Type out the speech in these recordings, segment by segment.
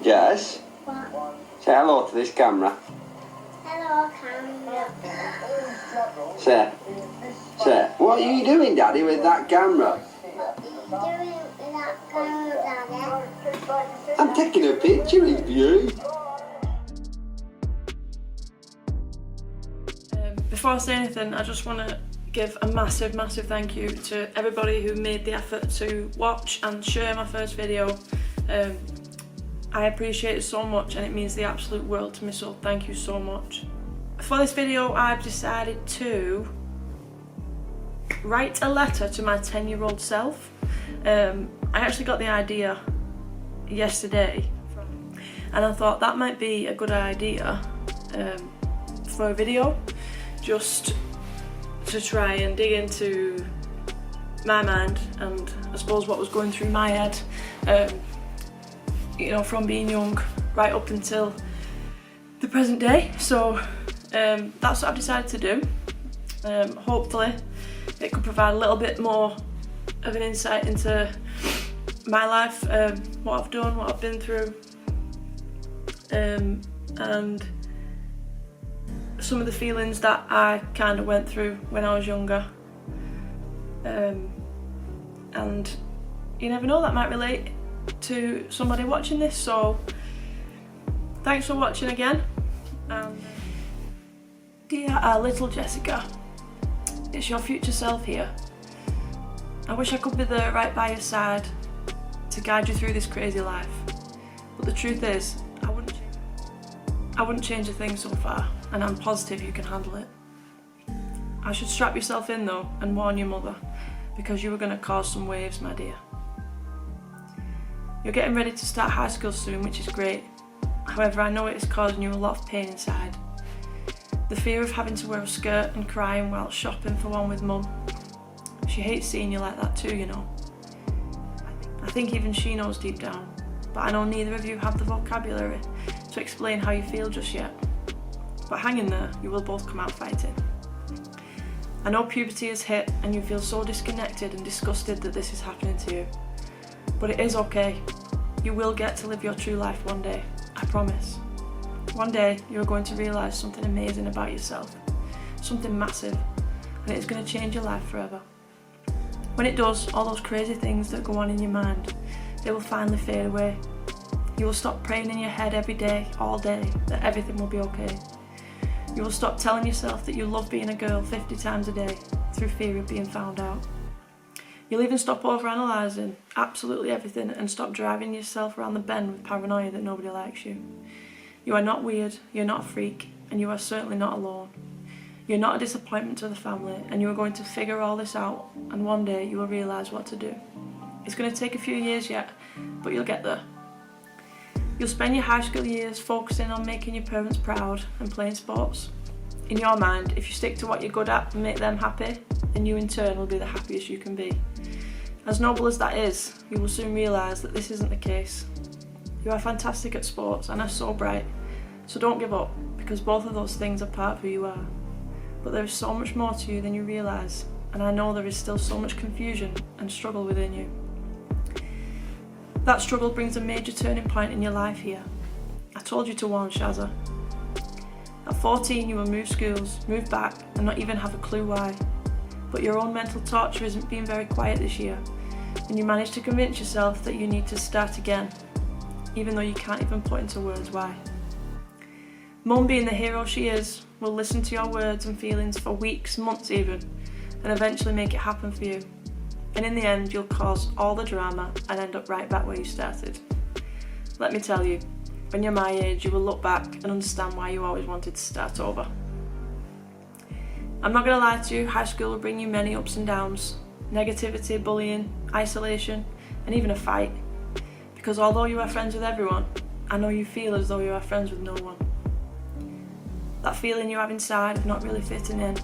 Jess, What? say hello to this camera. Hello, camera. Say, what are you doing, Daddy, with that camera? What are you doing with that camera, Daddy? I'm taking a picture of you. Before I say anything, I just want to give a massive thank you to everybody who made the effort to watch and share my first video. I appreciate it so much and it means the absolute world to me, so thank you so much. For this video, I've decided to write a letter to my 10-year-old self. I actually got the idea yesterday and I thought that might be a good idea for a video, just to try and dig into my mind and I suppose what was going through my head, you know, from being young right up until the present day. So that's what I've decided to do. Hopefully it could provide a little bit more of an insight into my life, what I've done, what I've been through, and some of the feelings that I kind of went through when I was younger. And you never know, that might relate to somebody watching this, so thanks for watching again. Dear our little Jessica, it's your future self here. I wish I could be there right by your side to guide you through this crazy life, but the truth is I wouldn't change a thing so far, and I'm positive you can handle it. I should strap yourself in though and warn your mother, because you are going to cause some waves, my dear. You're getting ready to start high school soon, which is great. However, I know it is causing you a lot of pain inside. The fear of having to wear a skirt and crying while shopping for one with Mum. She hates seeing you like that too, you know. I think even she knows deep down, but I know neither of you have the vocabulary to explain how you feel just yet. But hang in there, you will both come out fighting. I know puberty has hit and you feel so disconnected and disgusted that this is happening to you. But it is okay. You will get to live your true life one day, I promise. One day you are going to realise something amazing about yourself, something massive, and it is going to change your life forever. When it does, all those crazy things that go on in your mind, they will finally fade away. You will stop praying in your head every day, all day, that everything will be okay. You will stop telling yourself that you love being a girl 50 times a day through fear of being found out. You'll even stop overanalyzing absolutely everything and stop driving yourself around the bend with paranoia that nobody likes you. You are not weird, you're not a freak, and you are certainly not alone. You're not a disappointment to the family, and you are going to figure all this out, and one day you will realise what to do. It's going to take a few years yet, but you'll get there. You'll spend your high school years focusing on making your parents proud and playing sports. In your mind, if you stick to what you're good at and make them happy, then you in turn will be the happiest you can be. As noble as that is, you will soon realise that this isn't the case. You are fantastic at sports and are so bright, so don't give up, because both of those things are part of who you are. But there is so much more to you than you realise, and I know there is still so much confusion and struggle within you. That struggle brings a major turning point in your life here. I told you to warn Shazza. At 14 you will move schools, move back, and not even have a clue why. But your own mental torture isn't being very quiet this year, and you manage to convince yourself that you need to start again, even though you can't even put into words why. Mum, being the hero she is, will listen to your words and feelings for weeks, months even, and eventually make it happen for you. And in the end, you'll cause all the drama and end up right back where you started. Let me tell you, when you're my age, you will look back and understand why you always wanted to start over. I'm not going to lie to you, high school will bring you many ups and downs, negativity, bullying, isolation, and even a fight. Because although you are friends with everyone, I know you feel as though you are friends with no one. That feeling you have inside of not really fitting in.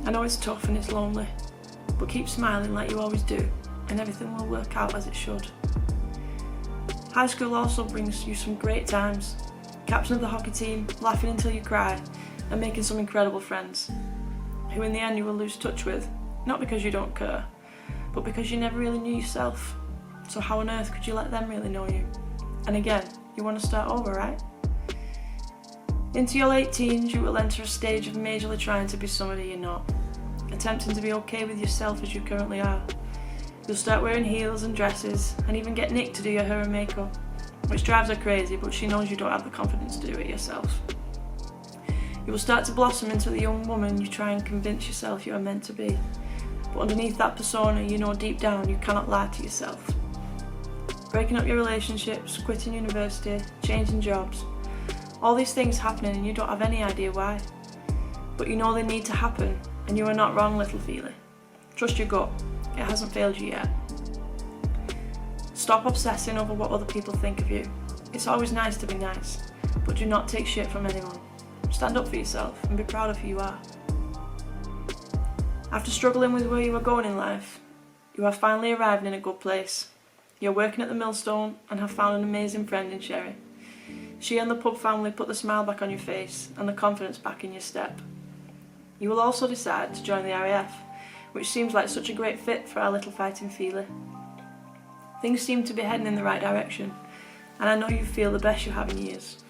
I know it's tough and it's lonely, but keep smiling like you always do, and everything will work out as it should. High school also brings you some great times. Captain of the hockey team, laughing until you cry, and making some incredible friends, who in the end you will lose touch with, not because you don't care, but because you never really knew yourself. So how on earth could you let them really know you? And again, You want to start over, right? Into your late teens, you will enter a stage of majorly trying to be somebody you're not, attempting to be okay with yourself as you currently are. You'll start wearing heels and dresses, and even get Nick to do your hair and makeup, which drives her crazy, but she knows you don't have the confidence to do it yourself. You will start to blossom into the young woman you try and convince yourself you are meant to be, but underneath that persona, you know deep down you cannot lie to yourself. Breaking up your relationships, quitting university, changing jobs, all these things happening and you don't have any idea why. But you know they need to happen, and you are not wrong, little feeler. Trust your gut, it hasn't failed you yet. Stop obsessing over what other people think of you. It's always nice to be nice, but do not take shit from anyone. Stand up for yourself and be proud of who you are. After struggling with where you are going in life, you are finally arriving in a good place. You're working at the millstone and have found an amazing friend in Sherry. She and the pub family put the smile back on your face and the confidence back in your step. You will also decide to join the RAF, which seems like such a great fit for our little fighting feeler. Things seem to be heading in the right direction, and I know you feel the best you have in years.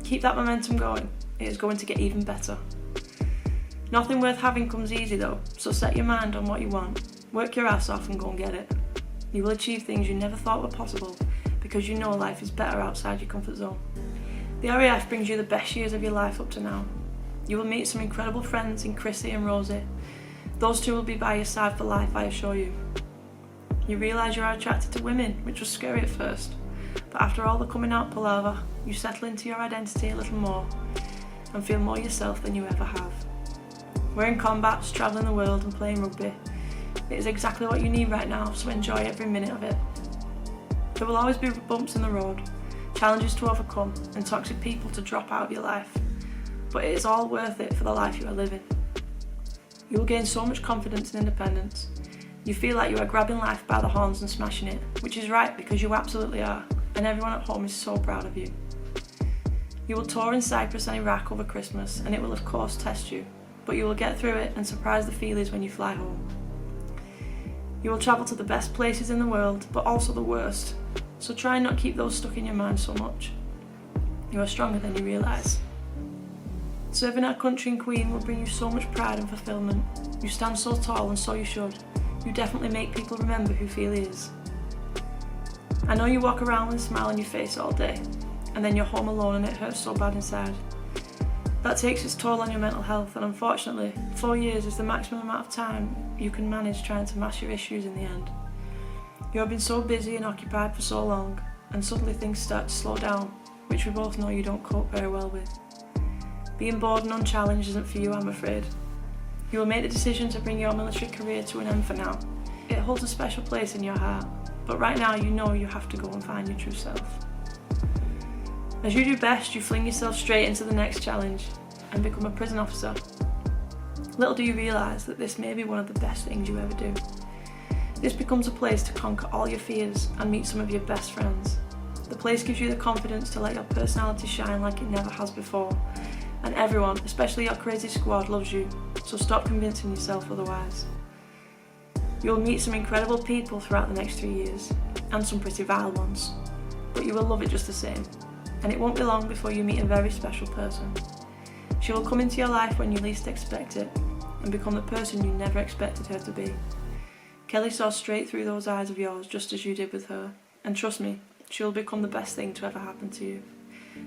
Keep that momentum going, it is going to get even better. Nothing worth having comes easy though, so set your mind on what you want, work your ass off and go and get it. You will achieve things you never thought were possible, because you know life is better outside your comfort zone. The RAF brings you the best years of your life up to now. You will meet some incredible friends in Chrissy and Rosie. Those two will be by your side for life, I assure you. You realise you are attracted to women, which was scary at first, but after all the coming out palaver, you settle into your identity a little more and feel more yourself than you ever have. Wearing combats, travelling the world and playing rugby, it is exactly what you need right now, so enjoy every minute of it. There will always be bumps in the road, challenges to overcome and toxic people to drop out of your life, but it is all worth it for the life you are living. You will gain so much confidence and independence. You feel like you are grabbing life by the horns and smashing it, which is right because you absolutely are, and everyone at home is so proud of you. You will tour in Cyprus and Iraq over Christmas, and it will of course test you, but you will get through it and surprise the feelies when you fly home. You will travel to the best places in the world, but also the worst, so try and not keep those stuck in your mind so much. You are stronger than you realise. Serving our country and Queen will bring you so much pride and fulfilment. You stand so tall and so you should. You definitely make people remember who Feely is. I know you walk around with a smile on your face all day, and then you're home alone and it hurts so bad inside. That takes its toll on your mental health, and unfortunately, 4 years is the maximum amount of time you can manage trying to mask your issues in the end. You have been so busy and occupied for so long, and suddenly things start to slow down, which we both know you don't cope very well with. Being bored and unchallenged isn't for you, I'm afraid. You will make the decision to bring your military career to an end for now. It holds a special place in your heart, but right now you know you have to go and find your true self. As you do best, you fling yourself straight into the next challenge and become a prison officer. Little do you realise that this may be one of the best things you ever do. This becomes a place to conquer all your fears and meet some of your best friends. The place gives you the confidence to let your personality shine like it never has before, and everyone, especially your crazy squad, loves you, so stop convincing yourself otherwise. You'll meet some incredible people throughout the next 3 years, and some pretty vile ones, but you will love it just the same, and it won't be long before you meet a very special person. She will come into your life when you least expect it, and become the person you never expected her to be. Kelly saw straight through those eyes of yours just as you did with her, and trust me, she will become the best thing to ever happen to you.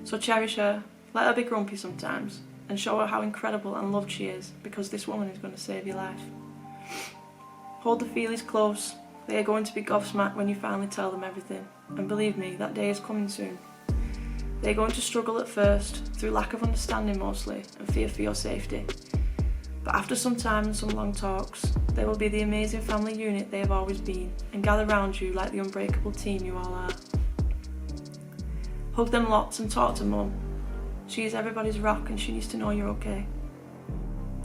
So cherish her, let her be grumpy sometimes, and show her how incredible and loved she is, because this woman is going to save your life. Hold the feelies close, they are going to be gobsmacked when you finally tell them everything, and believe me, that day is coming soon. They are going to struggle at first, through lack of understanding mostly, and fear for your safety. But after some time and some long talks, they will be the amazing family unit they have always been, and gather round you like the unbreakable team you all are. Hug them lots and talk to Mum. She is everybody's rock and she needs to know you're okay.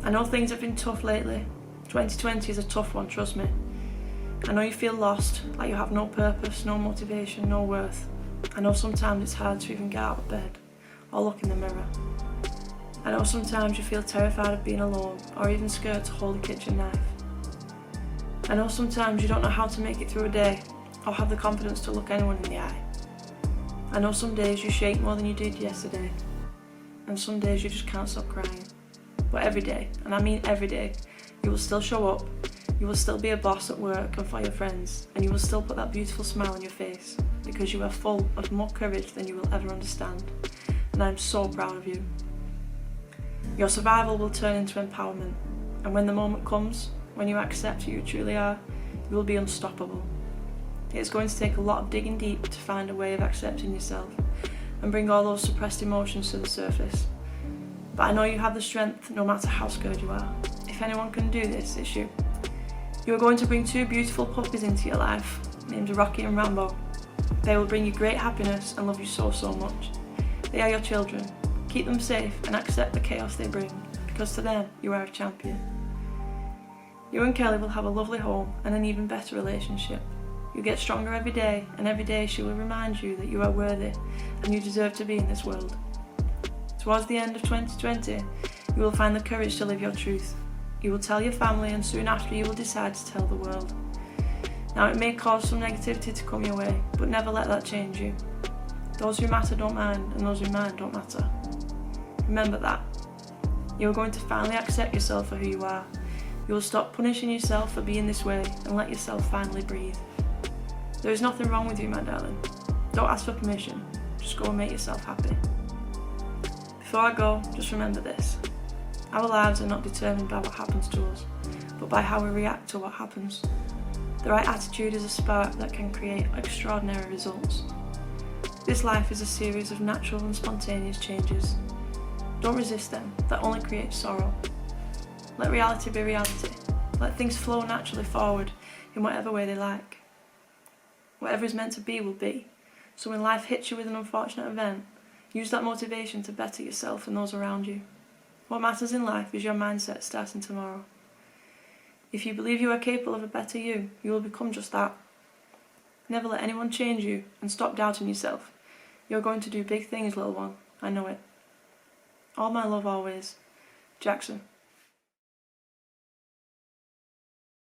I know things have been tough lately. 2020 is a tough one, trust me. I know you feel lost, like you have no purpose, no motivation, no worth. I know sometimes it's hard to even get out of bed or look in the mirror. I know sometimes you feel terrified of being alone or even scared to hold a kitchen knife. I know sometimes you don't know how to make it through a day or have the confidence to look anyone in the eye. I know some days you shake more than you did yesterday, and some days you just can't stop crying. But every day, and I mean every day, you will still show up, you will still be a boss at work and for your friends, and you will still put that beautiful smile on your face, because you are full of more courage than you will ever understand, and I am so proud of you. Your survival will turn into empowerment, and when the moment comes, when you accept who you truly are, you will be unstoppable. It's going to take a lot of digging deep to find a way of accepting yourself and bring all those suppressed emotions to the surface. But I know you have the strength no matter how scared you are. If anyone can do this, it's you. You are going to bring two beautiful puppies into your life, named Rocky and Rambo. They will bring you great happiness and love you so much. They are your children. Keep them safe and accept the chaos they bring, because to them, you are a champion. You and Kelly will have a lovely home and an even better relationship. You get stronger every day, and every day she will remind you that you are worthy and you deserve to be in this world. Towards the end of 2020, you will find the courage to live your truth. You will tell your family, and soon after you will decide to tell the world. Now, it may cause some negativity to come your way, but never let that change you. Those who matter don't mind, and those who mind don't matter. Remember that. You are going to finally accept yourself for who you are. You will stop punishing yourself for being this way and let yourself finally breathe. There is nothing wrong with you, my darling. Don't ask for permission. Just go and make yourself happy. Before I go, just remember this. Our lives are not determined by what happens to us, but by how we react to what happens. The right attitude is a spark that can create extraordinary results. This life is a series of natural and spontaneous changes. Don't resist them, that only creates sorrow. Let reality be reality. Let things flow naturally forward in whatever way they like. Whatever is meant to be will be. So when life hits you with an unfortunate event, use that motivation to better yourself and those around you. What matters in life is your mindset starting tomorrow. If you believe you are capable of a better you will become just that. Never let anyone change you, and stop doubting yourself. You're going to do big things, little one. I know it. All my love always. Jackson.